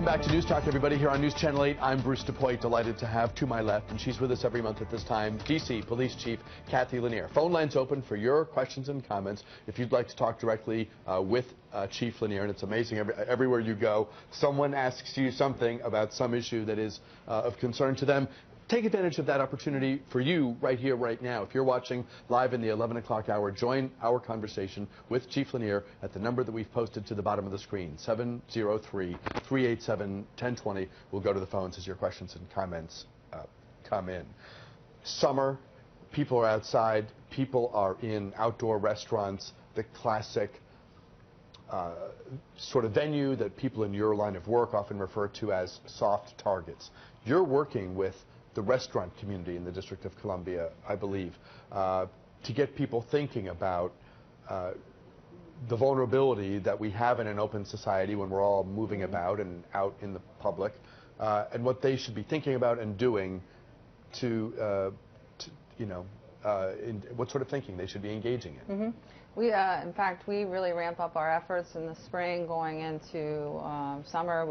Welcome back to News Talk, everybody, here on News Channel 8. I'm Bruce DePoit, delighted to have to my left, and she's with us every month at this time, D.C. Police Chief Kathy Lanier. Phone lines open for your questions and comments. If you'd like to talk directly with Chief Lanier, and it's amazing, everywhere you go, someone asks you something about some issue that is of concern to them. Take advantage of that opportunity for you right here, right now. If you're watching live in the 11 o'clock hour, join our conversation with Chief Lanier at the number that we've posted to the bottom of the screen, 703-387-1020. We'll go to the phones as your questions and comments come in. Summer, people are outside, people are in outdoor restaurants, the classic sort of venue that people in your line of work often refer to as soft targets. You're working with the restaurant community in the District of Columbia, I believe, to get people thinking about the vulnerability that we have in an open society when we're all moving about and out in the public, and what they should be thinking about and doing to what sort of thinking they should be engaging in. Mm-hmm. In fact, we really ramp up our efforts in the spring going into summer.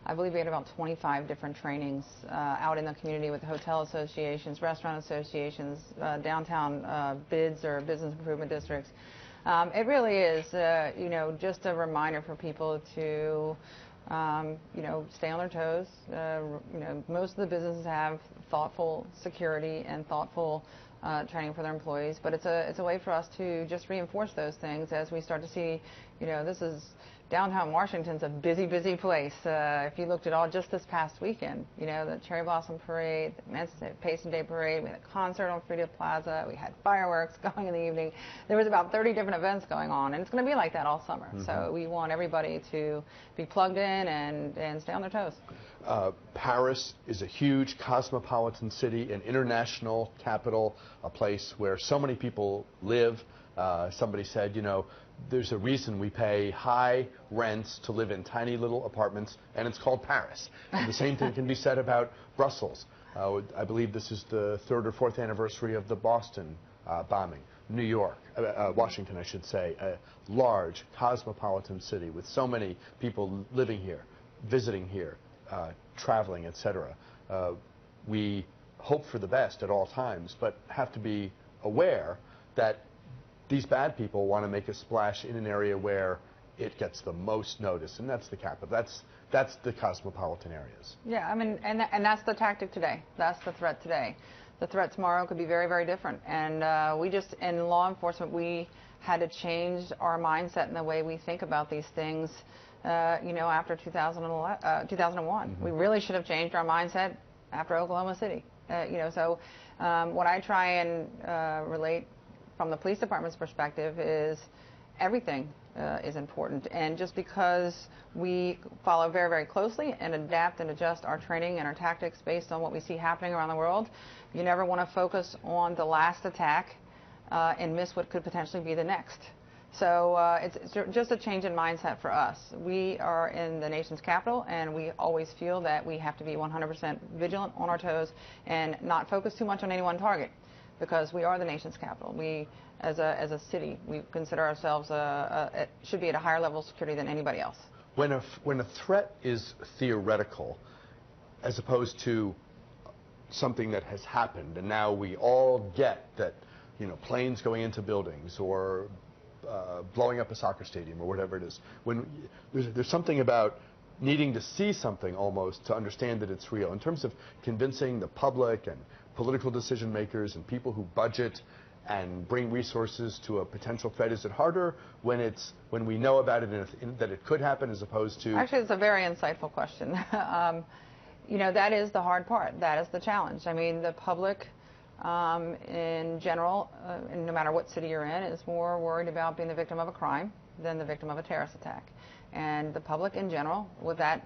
I believe we had about 25 different trainings out in the community with hotel associations, restaurant associations, downtown BIDs or business improvement districts. It really is, just a reminder for people to, stay on their toes. Most of the businesses have thoughtful security and thoughtful training for their employees, but it's a way for us to just reinforce those things as we start to see, downtown Washington's a busy, busy place. If you looked at all just this past weekend, the Cherry Blossom Parade, the Emancipation Day Parade, we had a concert on Freedom Plaza, we had fireworks going in the evening. There was about 30 different events going on, and it's going to be like that all summer. Mm-hmm. So we want everybody to be plugged in and stay on their toes. Paris is a huge cosmopolitan city, an international capital, a place where so many people live. Somebody said, there's a reason we pay high rents to live in tiny little apartments, and it's called Paris. And the same thing can be said about Brussels. I believe this is the 3rd or 4th anniversary of the Boston bombing. New York, Washington, I should say, a large cosmopolitan city with so many people living here, visiting here, traveling, etc. We hope for the best at all times, but have to be aware that these bad people want to make a splash in an area where it gets the most notice, and that's the capital. That's the cosmopolitan areas. Yeah, I mean, and that's the tactic today. That's the threat today. The threat tomorrow could be very, very different. And in law enforcement, we had to change our mindset and the way we think about these things. After 2001, mm-hmm. We really should have changed our mindset after Oklahoma City. So what I try and relate from the police department's perspective is everything is important, and just because we follow very, very closely and adapt and adjust our training and our tactics based on what we see happening around the world, you never want to focus on the last attack and miss what could potentially be the next. So it's just a change in mindset for us. We are in the nation's capital, and we always feel that we have to be 100% vigilant on our toes and not focus too much on any one target, because we are the nation's capital. We, as a city, we consider ourselves should be at a higher level of security than anybody else. When a threat is theoretical, as opposed to something that has happened, and now we all get that, planes going into buildings or blowing up a soccer stadium or whatever it is. When there's something about needing to see something almost to understand that it's real. In terms of convincing the public and political decision makers and people who budget and bring resources to a potential threat, is it harder when we know about it and that it could happen, as opposed to? Actually, it's a very insightful question. That is the hard part. That is the challenge. I mean, the public in general, and no matter what city you're in, is more worried about being the victim of a crime than the victim of a terrorist attack. And the public in general, with that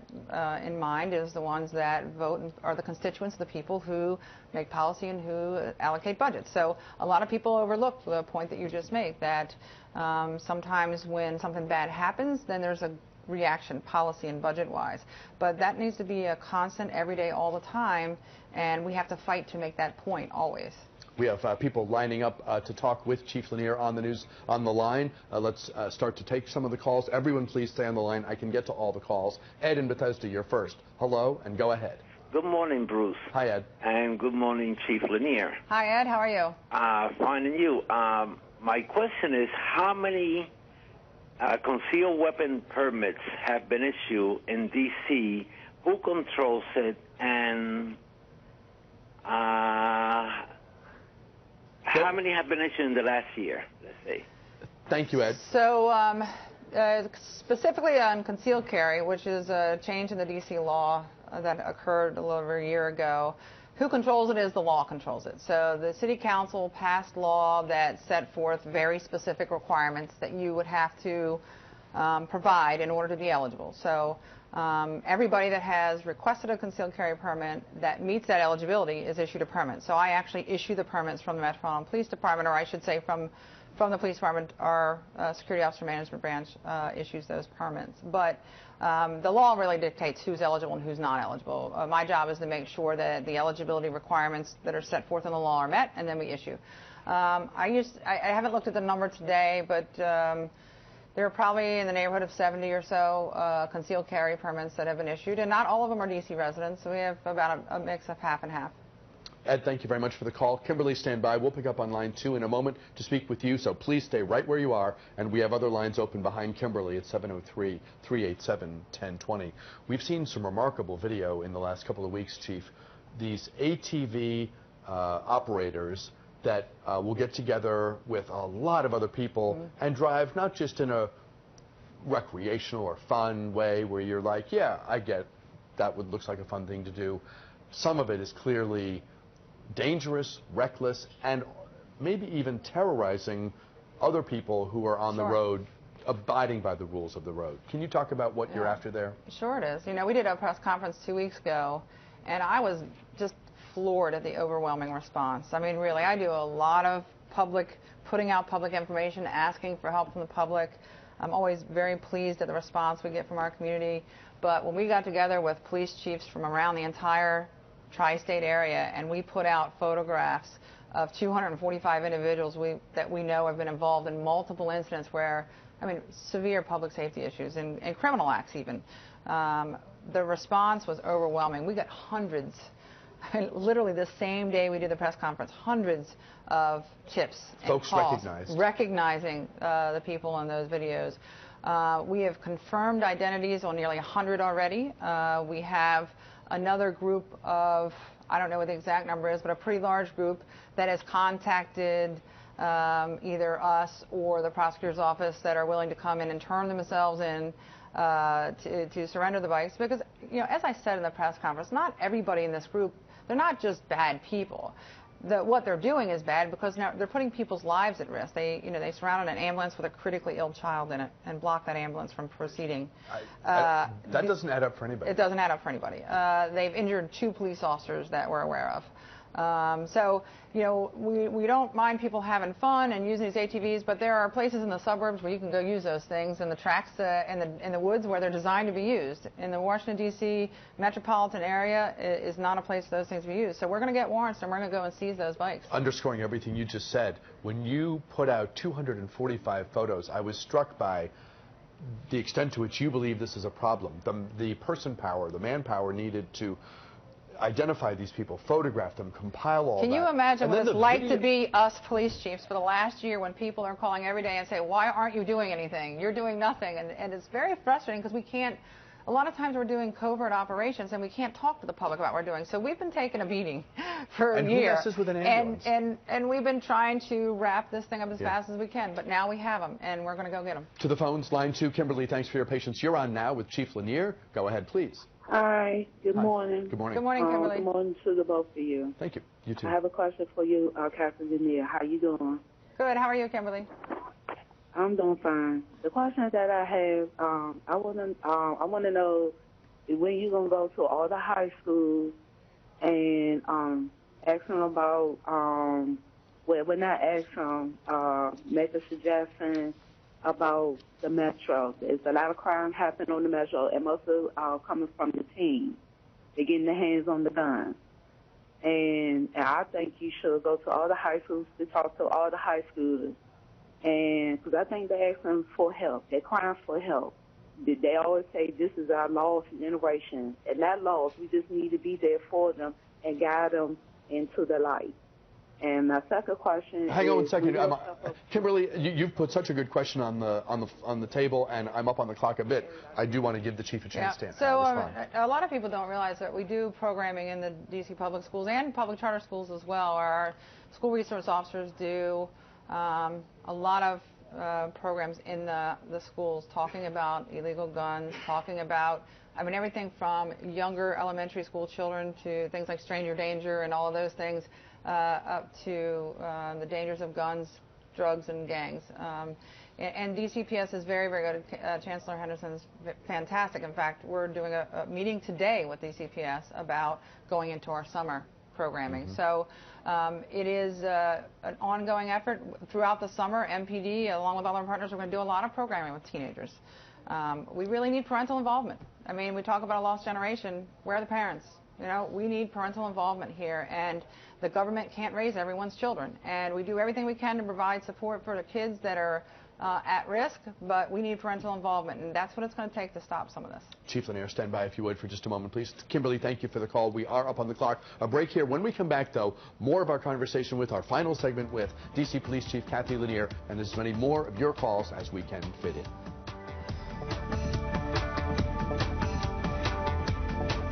in mind, is the ones that vote and are the constituents, the people who make policy and who allocate budgets. So a lot of people overlook the point that you just made, that sometimes when something bad happens, then there's a reaction, policy and budget-wise. But that needs to be a constant, every day, all the time, and we have to fight to make that point always. We have people lining up to talk with Chief Lanier on the news on the line. Let's start to take some of the calls. Everyone, please stay on the line. I can get to all the calls. Ed in Bethesda, you're first. Hello, and go ahead. Good morning, Bruce. Hi, Ed. And good morning, Chief Lanier. Hi, Ed. How are you? Fine, and you? My question is, how many concealed weapon permits have been issued in D.C.? Who controls it? And how many have been issued in the last year, let's say? Thank you, Ed. So specifically on concealed carry, which is a change in the D.C. law that occurred a little over a year ago, who controls it is the law controls it. So the City Council passed law that set forth very specific requirements that you would have to provide in order to be eligible. So everybody that has requested a concealed carry permit that meets that eligibility is issued a permit. So I actually issue the permits from the Metropolitan Police Department, or I should say from the police department. Our security officer management branch issues those permits. But the law really dictates who's eligible and who's not eligible. My job is to make sure that the eligibility requirements that are set forth in the law are met, and then we issue. I haven't looked at the number today, but there are probably in the neighborhood of 70 or so concealed carry permits that have been issued, and not all of them are D.C. residents. So we have about a mix of half and half. Ed, thank you very much for the call. Kimberly, stand by. We'll pick up on line 2 in a moment to speak with you, so please stay right where you are. And we have other lines open behind Kimberly at 703-387-1020. We've seen some remarkable video in the last couple of weeks, Chief. These ATV operators that will get together with a lot of other people and drive not just in a recreational or fun way where you're like, yeah, I get that looks like a fun thing to do. Some of it is clearly dangerous, reckless, and maybe even terrorizing other people who are on the road, abiding by the rules of the road. Can you talk about what you're after there? Sure it is. You know, we did a press conference 2 weeks ago, and I was just floored at the overwhelming response. I mean, really, I do a lot of putting out public information, asking for help from the public. I'm always very pleased at the response we get from our community. But when we got together with police chiefs from around the entire tri-state area, and we put out photographs of 245 individuals that we know have been involved in multiple incidents where, I mean, severe public safety issues and criminal acts even. The response was overwhelming. We got hundreds, I mean, literally the same day we did the press conference, hundreds of tips and folks calls recognizing the people in those videos. We have confirmed identities on nearly 100 already. We have another group of, I don't know what the exact number is, but a pretty large group that has contacted either us or the prosecutor's office that are willing to come in and turn themselves in to surrender the bikes. Because, you know, as I said in the press conference, not everybody in this group, they're not just bad people. What they're doing is bad because now they're putting people's lives at risk. They surrounded an ambulance with a critically ill child in it and blocked that ambulance from proceeding. That doesn't add up for anybody. It doesn't add up for anybody. They've injured 2 police officers that we're aware of. So, you know, we don't mind people having fun and using these ATVs, but there are places in the suburbs where you can go use those things, and the tracks in the woods where they're designed to be used. In the Washington, D.C. metropolitan area is not a place for those things to be used. So we're going to get warrants, and we're going to go and seize those bikes. Underscoring everything you just said, when you put out 245 photos, I was struck by the extent to which you believe this is a problem. The person power, the manpower needed to identify these people, photograph them, compile all that. Can you imagine what it's like to be us police chiefs for the last year when people are calling every day and say, why aren't you doing anything? You're doing nothing. And it's very frustrating because we can't, a lot of times we're doing covert operations and we can't talk to the public about what we're doing. So we've been taking a beating for a year. And who messes with an ambulance? And we've been trying to wrap this thing up as fast as we can. But now we have them, and we're going to go get them. To the phones, line 2. Kimberly, thanks for your patience. You're on now with Chief Lanier. Go ahead, please. Hi. Good morning. Good morning. Good morning, Kimberly. Good morning to the both of you. Thank you. You too. I have a question for you, Captain Lanier. How you doing? Good. How are you, Kimberly? I'm doing fine. The question that I have, I want to know when you gonna go to all the high schools and ask them about, well, not ask them, make a suggestion about the metro. There's a lot of crime happening on the metro, and most of coming from the teens. They're getting their hands on the guns. and I think you should go to all the high schools to talk to all the high schoolers, and because I think they're asking for help. They're crying for help. They always say this is our lost generation, and that lost. We just need to be there for them and guide them into the light. And my second question. Hang on one second, Kimberly. You've put such a good question on the table, and I'm up on the clock a bit. I do want to give the chief a chance to respond. A lot of people don't realize that we do programming in the D.C. public schools and public charter schools as well. Our school resource officers do a lot of programs in the schools talking about illegal guns, talking about, I mean, everything from younger elementary school children to things like stranger danger and all of those things, up to the dangers of guns, drugs, and gangs. And DCPS is very, very good. Chancellor Henderson's fantastic. In fact, we're doing a meeting today with DCPS about going into our summer programming. So it is an ongoing effort throughout the summer. MPD, along with other partners, are going to do a lot of programming with teenagers. We really need parental involvement. I mean, we talk about a lost generation. Where are the parents? You know, we need parental involvement here, and the government can't raise everyone's children. And we do everything we can to provide support for the kids that are at risk, but we need parental involvement, and that's what it's going to take to stop some of this. Chief Lanier, stand by if you would for just a moment, please. Kimberly, thank you for the call. We are up on the clock. A break here. When we come back, though, more of our conversation with our final segment with D.C. Police Chief Kathy Lanier, and as many more of your calls as we can fit in.